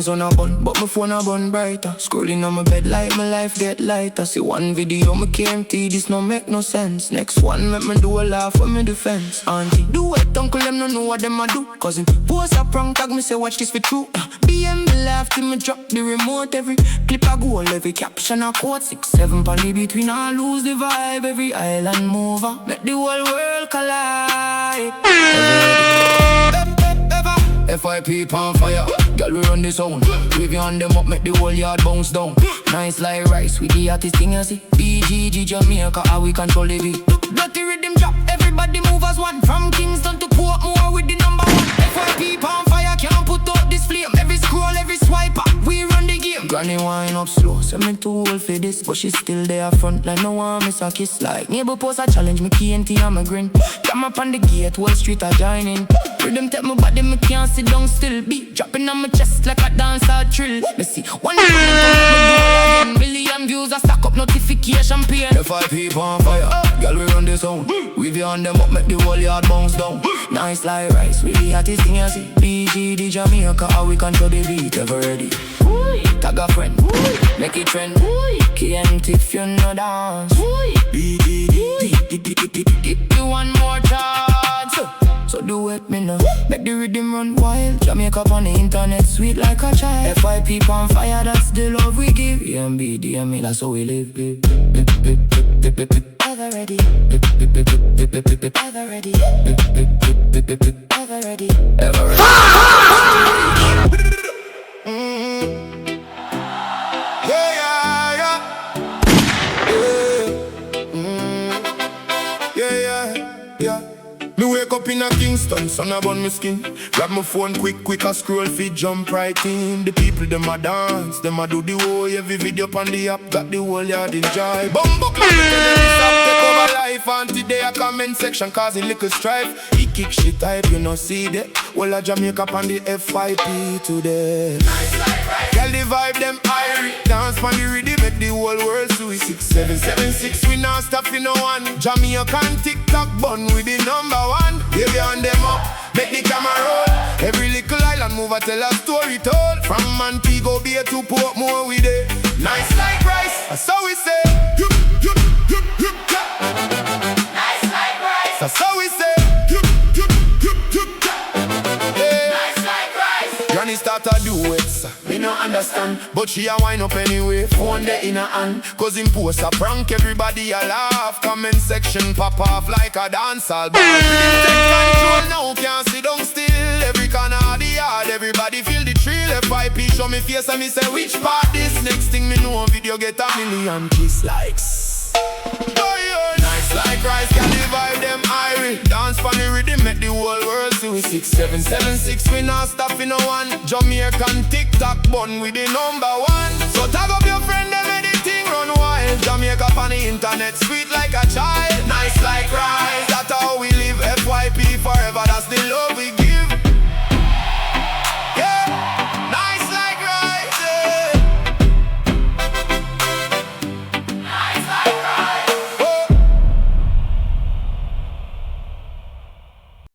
eyes on a bun, but my phone a bun brighter. Scrolling on my bed like my life get lighter. See one video, me KMT, this no make no sense. Next one, make me do a laugh for me defense. Auntie, do it, uncle, them no know what them a do. Cousin, post a prank tag, me say watch this for true. BM me laugh till me drop the remote. Every clip I go, every caption I quote. 6-7 panny between, I lose the vibe. Every island mover, make the whole world collide. FYP Pon Fire, girl we run the sound. Reggea on them up, make the whole yard bounce down. Nice like rice, with the artist thing you see. BGG Jamaica, how we control the beat. Dirty Riddim drop, everybody move as one. From Kingston to Portmore with the number one. FYP Pon Fire, can't put out this flame. Every scroll, every swipe up, we run the game. Granny wine up slow, say me too old for this, but she still there front like no one miss a kiss. Like neighbor post a challenge, me KNT and my grin. Come up on the gate, Wall Street a joining. Riddim take my body, me can't sit down still. Beat dropping on my chest like a dancehall trill. Me see one million views, I stack up notification pain. FYP Pon Fire, girl we run the sound. Reggea on them up, make the whole yard bounce down. Nice like rice, with the artist thing you see. BGD Jamaica, how we control the beat. Ever ready? Tag a friend, make it trend. KNT if you no dance. BGD, you one more chance. So do it, me now. Make the rhythm run wild. Jamaica on the internet, sweet like a child. FYP Pon Fire, that's the love we give. EMB, DME, that's how we live. Ever ready? Ever ready? Ever ready? Ever ready? Yeah. Me wake up in a Kingston, sun a burn me skin. Grab my phone quick, I scroll feed, jump right in. The people them a dance, them a do the whole. Every video on the app, got the whole yard enjoy. Bumbo clap, this app take over life. And today a comment section causing little strife. He kick shit type, you know see that. Well a Jamaica on the FYP today. Nice like right. Girl the vibe them irie. Dance on the rhythm, make the whole world sweet. 6776, we not stop in no one. Jamaica and Tik Tok bun with the number one. Baby on them up, make the camera roll. Every little island move I tell a story told. From Montego Bay to Portmore we there. Nice like rice, that's how we say. Nice like rice, that's how we say. Nice like rice. Granny start to do it, sir. Me no understand, but she a wind up anyway. Phone there in her hand, cause him post a prank, everybody a laugh. Comment section pop off like a dancehall band. Take control now, can't sit down still. Every corner of the yard, everybody feel the thrill. FYP show me face and me say which part this. Next thing me know, video get a million kiss likes. Nice like rice, can the vibe them irie. Dance for the rhythm, make the whole world see. 6776, we not stop in no one. Jamaican Tik Tok bun with the number one. So tag up your friend, them anything run wild. Jamaica on the internet, sweet like a child. Nice like rice, that's how we live. FYP forever, that's the love we give.